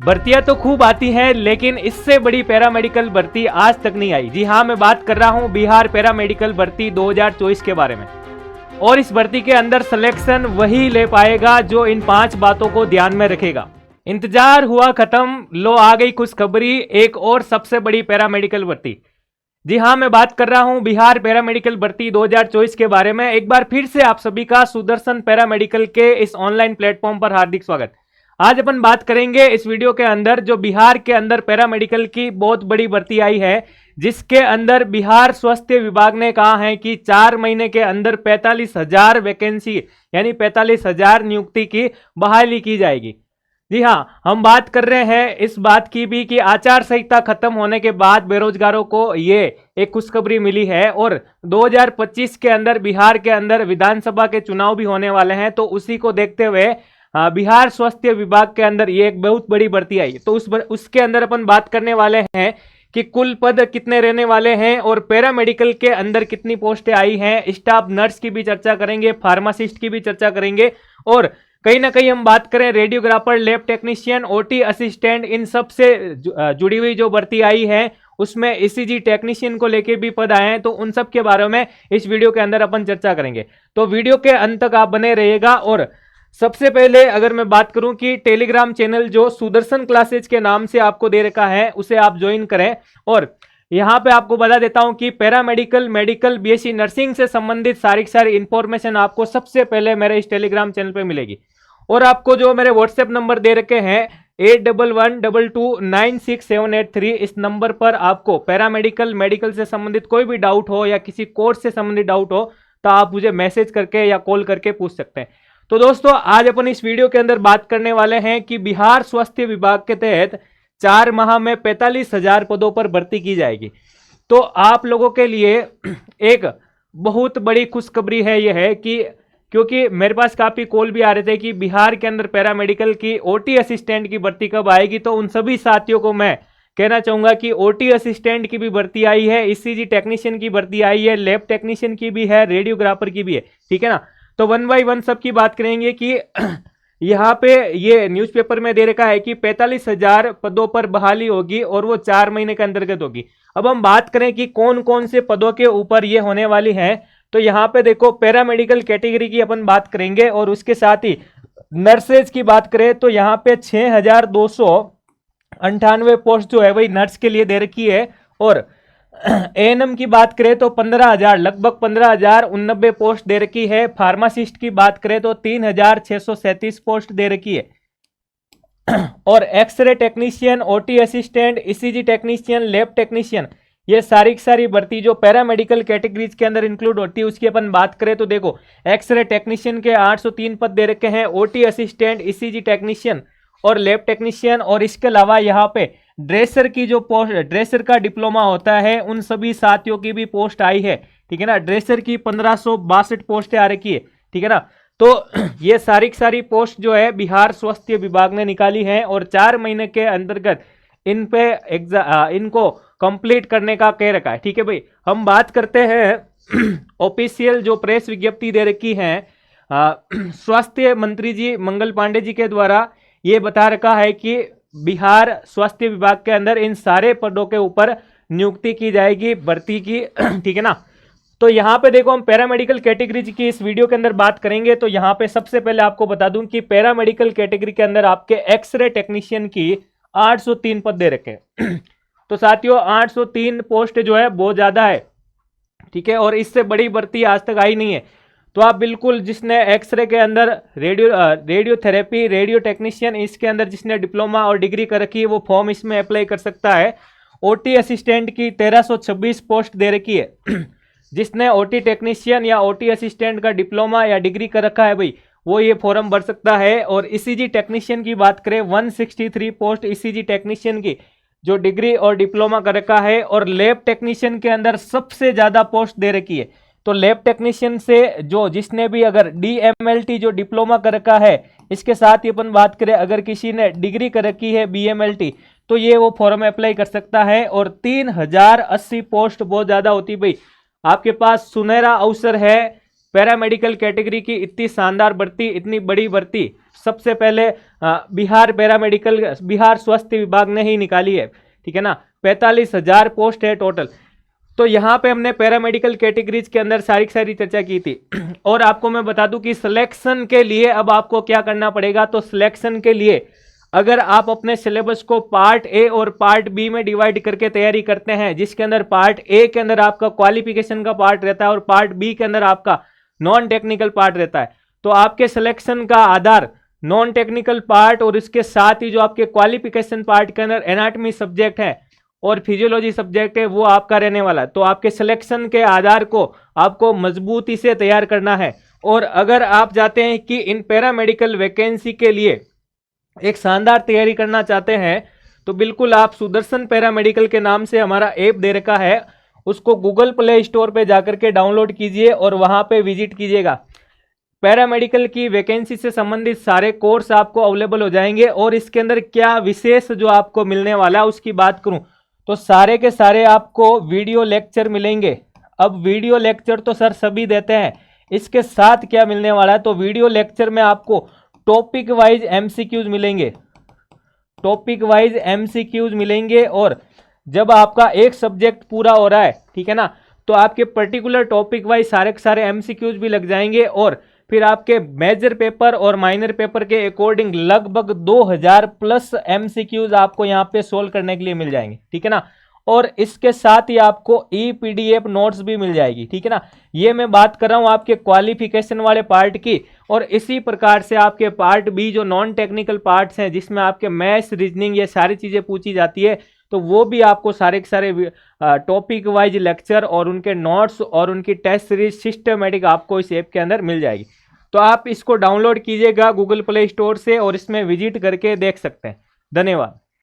भर्तियां तो खूब आती हैं, लेकिन इससे बड़ी पैरामेडिकल भर्ती आज तक नहीं आई। जी हाँ, मैं बात कर रहा हूं बिहार पैरामेडिकल भर्ती 2024 के बारे में। और इस भर्ती के अंदर सिलेक्शन वही ले पाएगा जो इन 5 बातों को ध्यान में रखेगा। इंतजार हुआ खत्म, लो आ गई खुशखबरी, एक और सबसे बड़ी पैरामेडिकल भर्ती। जी हाँ, मैं बात कर रहा हूं बिहार पैरामेडिकल भर्ती 2024 के बारे में। एक बार फिर से आप सभी का सुदर्शन पैरामेडिकल के इस ऑनलाइन प्लेटफॉर्म पर हार्दिक स्वागत। आज अपन बात करेंगे इस वीडियो के अंदर जो बिहार के अंदर पैरामेडिकल की बहुत बड़ी भर्ती आई है, जिसके अंदर बिहार स्वास्थ्य विभाग ने कहा है कि 4 महीने के अंदर 45,000 वैकेंसी यानी 45,000 नियुक्ति की बहाली की जाएगी। जी हाँ, हम बात कर रहे हैं इस बात की भी कि आचार संहिता खत्म होने के बाद बेरोजगारों को ये एक खुशखबरी मिली है और 2025 के अंदर बिहार के अंदर विधानसभा के चुनाव भी होने वाले हैं। तो उसी को देखते हुए बिहार स्वास्थ्य विभाग के अंदर ये एक बहुत बड़ी भर्ती आई। तो उसके अंदर अपन बात करने वाले हैं कि कुल पद कितने रहने वाले हैं और पैरामेडिकल के अंदर कितनी पोस्टें आई हैं। स्टाफ नर्स की भी चर्चा करेंगे, फार्मासिस्ट की भी चर्चा करेंगे और कहीं ना कहीं हम बात करें radiographer, lab technician, OT assistant, इन सब से जुड़ी हुई जो भर्ती आई है उसमें ईसीजी टेक्नीशियन को लेके भी पद आए हैं। तो उन सब के बारे में इस वीडियो के अंदर अपन चर्चा करेंगे। तो वीडियो के अंत तक आप बने रहिएगा। और सबसे पहले अगर मैं बात करूं कि टेलीग्राम चैनल जो सुदर्शन क्लासेज के नाम से आपको दे रखा है उसे आप ज्वाइन करें। और यहां पे आपको बता देता हूं कि पैरामेडिकल, मेडिकल, बीएससी नर्सिंग से संबंधित सारी इंफॉर्मेशन आपको सबसे पहले मेरे इस टेलीग्राम चैनल पे मिलेगी। और आपको जो मेरे व्हाट्सएप नंबर दे रखे हैं 8112296783, इस नंबर पर आपको पैरामेडिकल, मेडिकल से संबंधित कोई भी डाउट हो या किसी कोर्स से संबंधित डाउट हो तो आप मुझे मैसेज करके या कॉल करके पूछ सकते हैं। तो दोस्तों, आज अपन इस वीडियो के अंदर बात करने वाले हैं कि बिहार स्वास्थ्य विभाग के तहत 4 माह में 45,000 पदों पर भर्ती की जाएगी। तो आप लोगों के लिए एक बहुत बड़ी खुशखबरी है यह है कि क्योंकि मेरे पास काफी कॉल भी आ रहे थे कि बिहार के अंदर पैरामेडिकल की ओटी असिस्टेंट की भर्ती कब आएगी। तो उन सभी साथियों को मैं कहना चाहूंगा कि ओटी असिस्टेंट की भी भर्ती आई है, ईसीजी टेक्नीशियन की भर्ती आई है, लैब टेक्नीशियन की भी है, रेडियोग्राफर की भी है। ठीक है ना। तो 1 बाय 1 सबकी बात करेंगे कि यहाँ पे ये न्यूज़पेपर में दे रखा है कि 45,000 पदों पर बहाली होगी और वो 4 महीने के अंतर्गत होगी। अब हम बात करें कि कौन कौन से पदों के ऊपर ये होने वाली है, तो यहाँ पे देखो पैरामेडिकल कैटेगरी की अपन बात करेंगे और उसके साथ ही नर्सेज की बात करें तो यहाँ पे 6,298 पोस्ट जो है वही नर्स के लिए दे रखी है। और एएनएम की बात करें तो 15,000, लगभग 15,089 पोस्ट दे रखी है। फार्मासिस्ट की बात करें तो 3,637 पोस्ट दे रखी है। और X ray technician, OT assistant, ECG technician, lab technician, ये सारी भर्ती जो पैरामेडिकल कैटेगरीज के अंदर इंक्लूड होती है उसकी अपन बात करें तो देखो एक्सरे टेक्नीशियन के 803 पद दे रखे हैं, ओटी असिस्टेंट, ईसीजी टेक्नीशियन और लैब टेक्नीशियन। और इसके अलावा यहाँ पे ड्रेसर की जो पोस्ट, ड्रेसर का डिप्लोमा होता है, उन सभी साथियों की भी पोस्ट आई है। ठीक है ना। ड्रेसर की 1562 पोस्टें आ रखी है। ठीक है ना। तो ये सारी पोस्ट जो है बिहार स्वास्थ्य विभाग ने निकाली है और 4 महीने के अंतर्गत इन पे इनको कंप्लीट करने का कह रखा है। ठीक है भाई। हम बात करते हैं ऑफिशियल जो प्रेस विज्ञप्ति दे रखी है स्वास्थ्य मंत्री जी मंगल पांडे जी के द्वारा ये बता रखा है कि बिहार स्वास्थ्य विभाग के अंदर इन सारे पदों के ऊपर नियुक्ति की जाएगी, भर्ती की। ठीक है ना। तो यहाँ पे देखो हम पैरामेडिकल कैटेगरी की इस वीडियो के अंदर बात करेंगे। तो यहाँ पे सबसे पहले आपको बता दूं कि पैरामेडिकल कैटेगरी के अंदर आपके एक्सरे टेक्नीशियन की 803 पद दे रखे हैं। तो साथियों 803 पोस्ट जो है बहुत ज्यादा है। ठीक है। और इससे बड़ी भर्ती आज तक आई नहीं है। तो आप बिल्कुल जिसने एक्सरे के अंदर रेडियोथेरेपी, रेडियो टेक्नीशियन, इसके अंदर जिसने डिप्लोमा और डिग्री कर रखी है वो फॉर्म इसमें अप्लाई कर सकता है। ओटी असिस्टेंट की 1326 पोस्ट दे रखी है। जिसने ओटी टेक्नीशियन या ओटी असिस्टेंट का डिप्लोमा या डिग्री कर रखा है भाई वो ये फॉर्म भर सकता है। और ईसीजी टेक्नीशियन की बात करें 163 पोस्ट ईसीजी टेक्नीशियन की जो डिग्री और डिप्लोमा कर रखा है। और लैब टेक्नीशियन के अंदर सबसे ज्यादा पोस्ट दे रखी है। तो लैब टेक्नीशियन से जो जिसने भी अगर डीएमएलटी जो डिप्लोमा कर रखा है, इसके साथ ही अपन बात करें अगर किसी ने डिग्री कर रखी है बीएमएलटी तो ये वो फॉर्म अप्लाई कर सकता है। और 3,080 पोस्ट बहुत ज्यादा होती भाई। आपके पास सुनहरा अवसर है पैरामेडिकल कैटेगरी की इतनी शानदार भर्ती, इतनी बड़ी भर्ती सबसे पहले बिहार स्वास्थ्य विभाग ने ही निकाली है, ठीक है ना। 45,000 पोस्ट है टोटल। तो यहाँ पे हमने पैरामेडिकल कैटेगरीज के अंदर सारी चर्चा की थी। और आपको मैं बता दूं कि सिलेक्शन के लिए अब आपको क्या करना पड़ेगा। तो सिलेक्शन के लिए अगर आप अपने सिलेबस को पार्ट ए और पार्ट बी में डिवाइड करके तैयारी करते हैं, जिसके अंदर पार्ट ए के अंदर आपका क्वालिफिकेशन का पार्ट रहता है और पार्ट बी के अंदर आपका नॉन टेक्निकल पार्ट रहता है, तो आपके सिलेक्शन का आधार नॉन टेक्निकल पार्ट और इसके साथ ही जो आपके क्वालिफिकेशन पार्ट के अंदर एनाटॉमी सब्जेक्ट है और फिजियोलॉजी सब्जेक्ट है वो आपका रहने वाला है। तो आपके सिलेक्शन के आधार को आपको मजबूती से तैयार करना है। और अगर आप चाहते हैं कि इन पैरामेडिकल वैकेंसी के लिए एक शानदार तैयारी करना चाहते हैं, तो बिल्कुल आप सुदर्शन पैरामेडिकल के नाम से हमारा ऐप दे रखा है, उसको गूगल प्ले स्टोर पे जाकर के डाउनलोड कीजिए और वहां पे विजिट कीजिएगा। पैरामेडिकल की वैकेंसी से संबंधित सारे कोर्स आपको अवेलेबल हो जाएंगे। और इसके अंदर क्या विशेष जो आपको मिलने वाला है उसकी बात करूं तो सारे के सारे आपको वीडियो लेक्चर मिलेंगे। अब वीडियो लेक्चर तो सर सभी देते हैं, इसके साथ क्या मिलने वाला है, तो वीडियो लेक्चर में आपको टॉपिक वाइज एमसीक्यूज मिलेंगे, टॉपिक वाइज एमसीक्यूज मिलेंगे। और जब आपका एक सब्जेक्ट पूरा हो रहा है, ठीक है ना, तो आपके पर्टिकुलर टॉपिक वाइज सारे के सारे एमसीक्यूज भी लग जाएंगे। और फिर आपके मेजर पेपर और माइनर पेपर के अकॉर्डिंग लगभग 2000 प्लस एमसीक्यूज आपको यहाँ पे सोल्व करने के लिए मिल जाएंगे, ठीक है ना। और इसके साथ ही आपको ई पीडीएफ नोट्स भी मिल जाएगी, ठीक है ना। ये मैं बात कर रहा हूँ आपके क्वालिफिकेशन वाले पार्ट की। और इसी प्रकार से आपके पार्ट बी जो नॉन टेक्निकल पार्ट्स हैं, जिसमें आपके मैथ्स, रीजनिंग, ये सारी चीजें पूछी जाती है, तो वो भी आपको सारे के सारे टॉपिक वाइज लेक्चर और उनके नोट्स और उनकी टेस्ट सीरीज सिस्टमेटिक आपको इस ऐप के अंदर मिल जाएगी। तो आप इसको डाउनलोड कीजिएगा गूगल प्ले स्टोर से और इसमें विजिट करके देख सकते हैं। धन्यवाद।